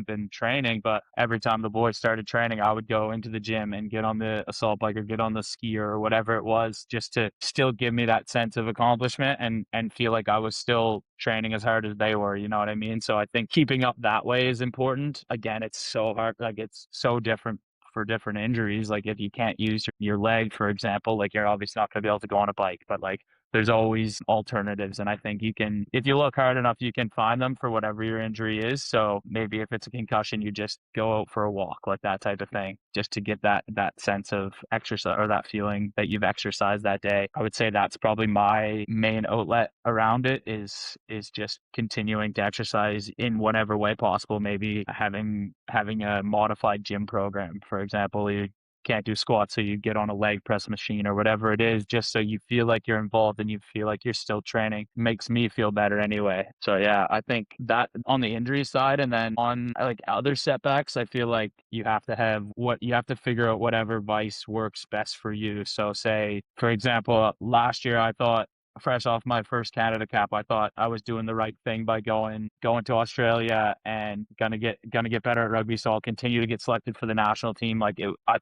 been training, but every time the boys started training, I would go into the gym and get on the assault bike or get on the skier or whatever it was, just to still give me that sense of accomplishment and feel like I was still training as hard as they were, you know what I mean? So I think keeping up that way is important. Again, it's so hard, like it's so different for different injuries. Like if you can't use your leg, for example, like you're obviously not going to be able to go on a bike, but like there's always alternatives. And I think if you look hard enough, you can find them for whatever your injury is. So maybe if it's a concussion, you just go out for a walk, like that type of thing, just to get that sense of exercise or that feeling that you've exercised that day. I would say that's probably my main outlet around it is just continuing to exercise in whatever way possible. Maybe having a modified gym program, for example. You can't do squats, so you get on a leg press machine or whatever it is, just so you feel like you're involved and you feel like you're still training. Makes me feel better anyway. So yeah, I think that on the injury side, and then on like other setbacks, I feel like you have to figure out whatever vice works best for you. So say, for example, last year I thought fresh off my first Canada cap, I thought I was doing the right thing by going to Australia and gonna get better at rugby. So I'll continue to get selected for the national team. I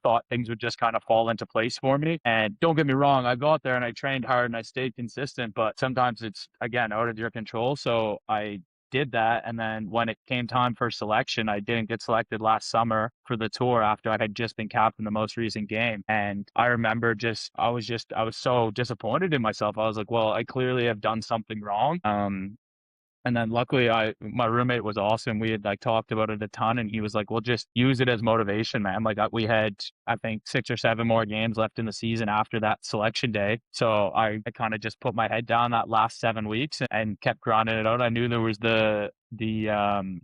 thought things would just kind of fall into place for me. And don't get me wrong, I got there and I trained hard and I stayed consistent, but sometimes it's again out of your control. So I did that. And then when it came time for selection, I didn't get selected last summer for the tour after I had just been capped in the most recent game. And I remember I was so disappointed in myself. I was like, well, I clearly have done something wrong. And then luckily my roommate was awesome. We had like talked about it a ton and he was like, well, just use it as motivation, man. We had, I think 6 or 7 more games left in the season after that selection day. So I kind of just put my head down that last 7 weeks and kept grinding it out. I knew there was the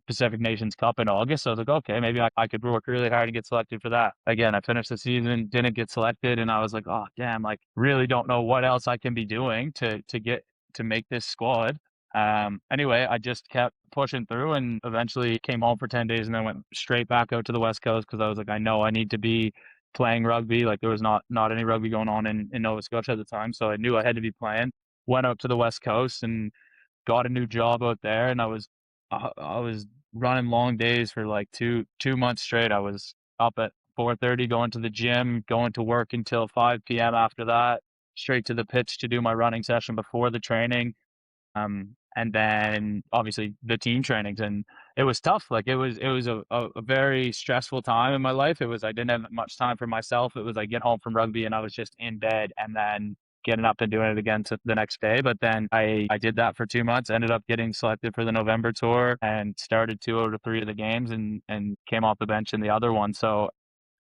Pacific Nations Cup in August. So I was like, okay, maybe I could work really hard and get selected for that. Again, I finished the season, didn't get selected. And I was like, oh, damn, like really don't know what else I can be doing to get to make this squad. Anyway, I just kept pushing through and eventually came home for 10 days and then went straight back out to the West Coast because I was like, I know I need to be playing rugby. Like there was not any rugby going on in Nova Scotia at the time. So I knew I had to be playing. Went out to the West Coast and got a new job out there, and I was running long days for like two months straight. I was up at 4:30 going to the gym, going to work until 5 p.m. after that, straight to the pitch to do my running session before the training. And then obviously the team trainings, and it was tough. Like it was a very stressful time in my life. I didn't have much time for myself. It was like get home from rugby and I was just in bed and then getting up and doing it again the next day. But then I did that for 2 months, ended up getting selected for the November tour and started 2 out of 3 of the games and came off the bench in the other one. So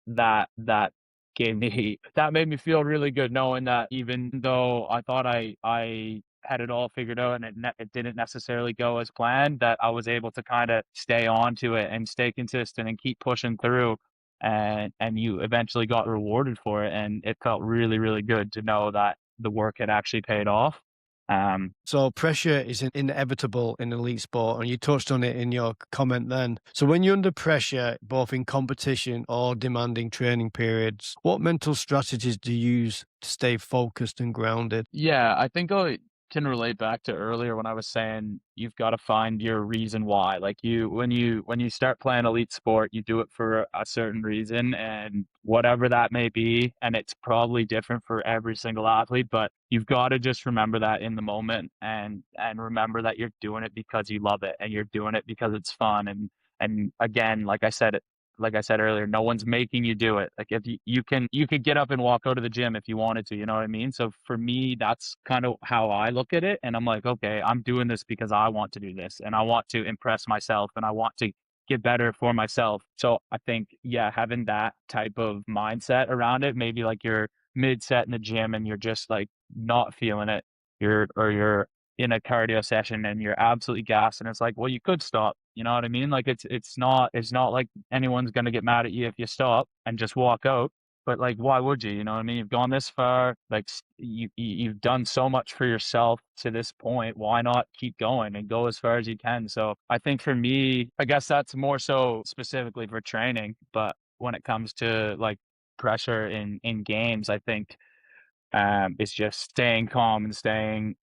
that that made me feel really good knowing that even though I thought I had it all figured out and it didn't necessarily go as planned, that I was able to kind of stay on to it and stay consistent and keep pushing through, and you eventually got rewarded for it, and it felt really, really good to know that the work had actually paid off. So pressure is inevitable in elite sport, and you touched on it in your comment then. So when you're under pressure, both in competition or demanding training periods, what mental strategies do you use to stay focused and grounded? Yeah, I think I can relate back to earlier when I was saying you've got to find your reason why. Like when you start playing elite sport, you do it for a certain reason and whatever that may be, and it's probably different for every single athlete, but you've got to just remember that in the moment and remember that you're doing it because you love it and you're doing it because it's fun and again, like I said earlier, no one's making you do it. Like if you could get up and walk out of the gym if you wanted to, you know what I mean? So for me, that's kind of how I look at it. And I'm like, okay, I'm doing this because I want to do this and I want to impress myself and I want to get better for myself. So I think, yeah, having that type of mindset around it, maybe like you're mid set in the gym and you're just like not feeling it. You're in a cardio session and you're absolutely gassed and it's like, well, you could stop. You know what I mean? Like it's not like anyone's gonna get mad at you if you stop and just walk out. But like, why would you? You know what I mean? You've gone this far. Like you've done so much for yourself to this point. Why not keep going and go as far as you can? So I think for me, I guess that's more so specifically for training. But when it comes to like pressure in games, I think it's just staying calm and staying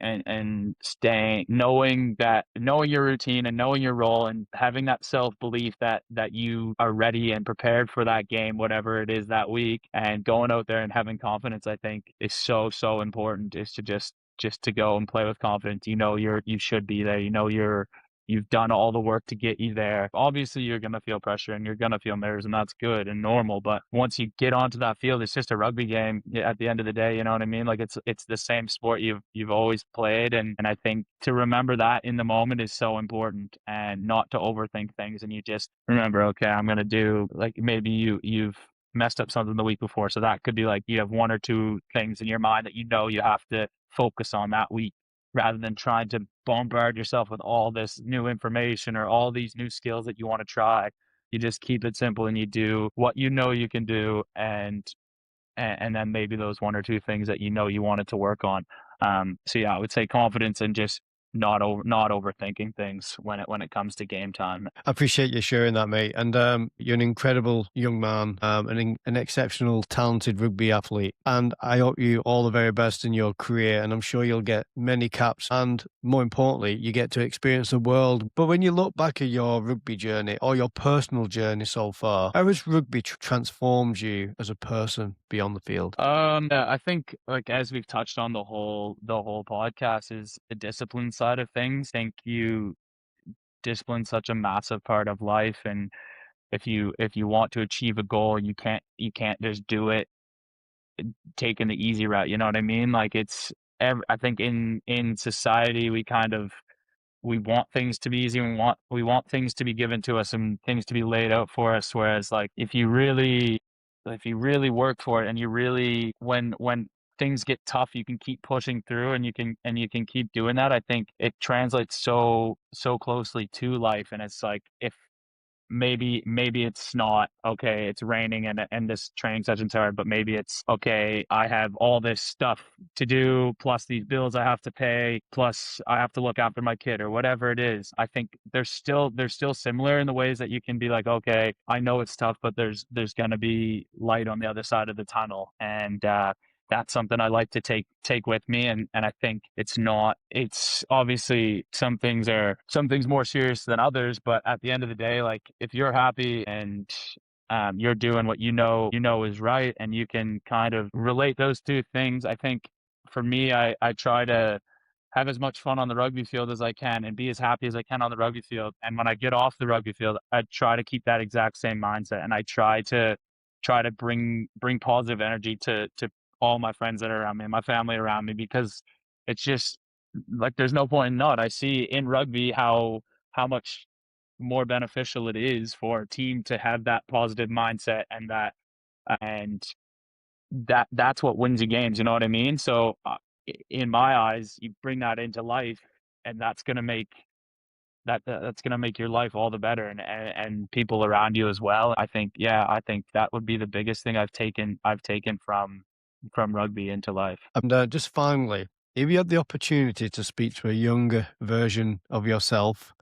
knowing your routine and knowing your role and having that self belief that you are ready and prepared for that game, whatever it is that week, and going out there and having confidence, I think is so important. Is to just to go and play with confidence. You know you should be there. You know you've done all the work to get you there. Obviously, you're going to feel pressure and you're going to feel nerves, and that's good and normal. But once you get onto that field, it's just a rugby game at the end of the day. You know what I mean? Like it's the same sport you've always played, and I think to remember that in the moment is so important, and not to overthink things. And you just remember, okay, I'm going to do like maybe you've messed up something the week before, so that could be like you have 1 or 2 things in your mind that you know you have to focus on that week rather than trying to bombard yourself with all this new information or all these new skills that you want to try. You just keep it simple and you do what you know you can do, and then maybe those 1 or 2 things that you know you wanted to work on. So yeah, I would say confidence and just not overthinking things when it comes to game time. I appreciate you sharing that, mate. And you're an incredible young man, an exceptional, talented rugby athlete. And I hope you all the very best in your career. And I'm sure you'll get many caps. And more importantly, you get to experience the world. But when you look back at your rugby journey or your personal journey so far, how has rugby transformed you as a person beyond the field? Yeah, I think like as we've touched on the whole podcast is the discipline side of things. Thank you. Discipline's such a massive part of life, and if you want to achieve a goal, you can't just do it taking the easy route. You know what I mean? Like I think in society we want things to be easy. We want things to be given to us and things to be laid out for us. Whereas like if you really work for it and you really when things get tough, you can keep pushing through and you can keep doing that. I think it translates so closely to life. And it's like maybe it's not okay, it's raining and this training session's hard, but maybe it's okay, I have all this stuff to do, plus these bills I have to pay, plus I have to look after my kid or whatever it is. I think they're still similar in the ways that you can be like, okay, I know it's tough, but there's gonna be light on the other side of the tunnel. And that's something I like to take with me. And I think it's obviously some things more serious than others, but at the end of the day, like if you're happy and you're doing what you know is right, and you can kind of relate those two things. I think for me, I try to have as much fun on the rugby field as I can and be as happy as I can on the rugby field. And when I get off the rugby field, I try to keep that exact same mindset, and I try to bring positive energy to all my friends that are around me, my family around me, because it's just like there's no point in not. I see in rugby how much more beneficial it is for a team to have that positive mindset, and that's what wins you games. You know what I mean? So in my eyes, you bring that into life, and that's gonna make your life all the better, and people around you as well. I think that would be the biggest thing I've taken from rugby into life. And just finally, if you had the opportunity to speak to a younger version of yourself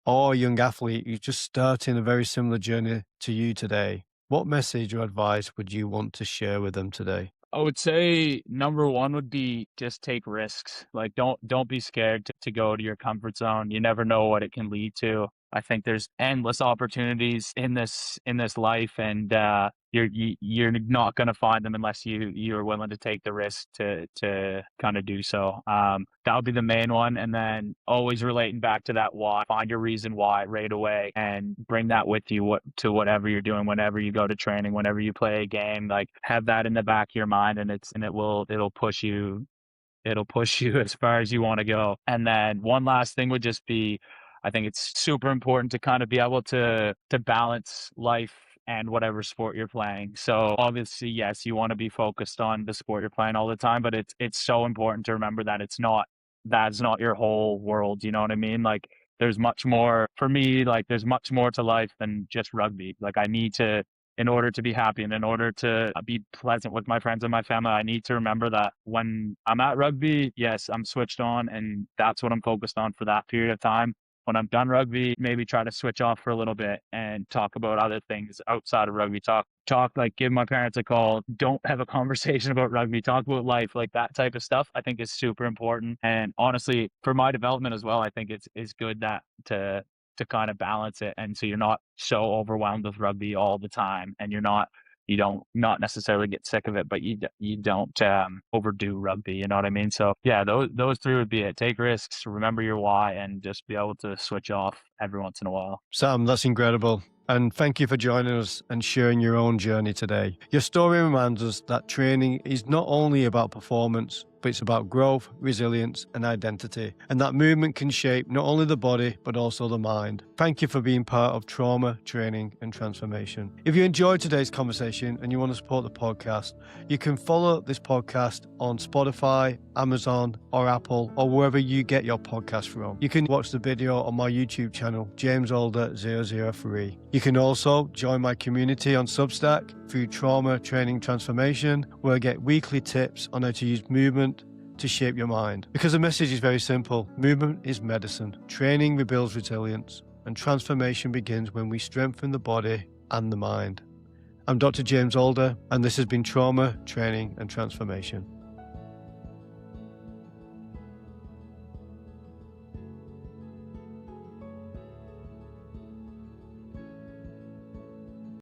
or a young athlete who's just starting a very similar journey to you today, what message or advice would you want to share with them today? I would say number one would be just take risks. Like don't be scared to go to your comfort zone. You never know what it can lead to. I think there's endless opportunities in this life, and you're not going to find them unless you're willing to take the risk to kind of do so. That would be the main one, and then always relating back to that why. Find your reason why right away, and bring that with you to whatever you're doing, whenever you go to training, whenever you play a game. Like have that in the back of your mind, and it'll push you as far as you want to go. And then one last thing would just be, I think it's super important to kind of be able to balance life and whatever sport you're playing. So obviously, yes, you want to be focused on the sport you're playing all the time, but it's so important to remember that that's not your whole world. You know what I mean? Like there's much more for me, like there's much more to life than just rugby. Like I need to, in order to be happy and in order to be pleasant with my friends and my family, I need to remember that when I'm at rugby, yes, I'm switched on, and that's what I'm focused on for that period of time. When I'm done rugby, maybe try to switch off for a little bit and talk about other things outside of rugby. Talk like give my parents a call. Don't have a conversation about rugby. Talk about life, like that type of stuff. I think is super important. And honestly, for my development as well, I think it's good that to kind of balance it, and so you're not so overwhelmed with rugby all the time, and you don't not necessarily get sick of it, but you don't overdo rugby. You know what I mean? So yeah, those three would be it. Take risks, remember your why, and just be able to switch off every once in a while. Sam, that's incredible. And thank you for joining us and sharing your own journey today. Your story reminds us that training is not only about performance, but it's about growth, resilience, and identity. And that movement can shape not only the body, but also the mind. Thank you for being part of Trauma, Training, and Transformation. If you enjoyed today's conversation and you want to support the podcast, you can follow this podcast on Spotify, Amazon, or Apple, or wherever you get your podcast from. You can watch the video on my YouTube channel, James Alder 003. You can also join my community on Substack through Trauma, Training, Transformation, where I get weekly tips on how to use movement to shape your mind. Because the message is very simple. Movement is medicine. Training rebuilds resilience, and transformation begins when we strengthen the body and the mind. I'm Dr. James Alder, and this has been Trauma, Training, and Transformation.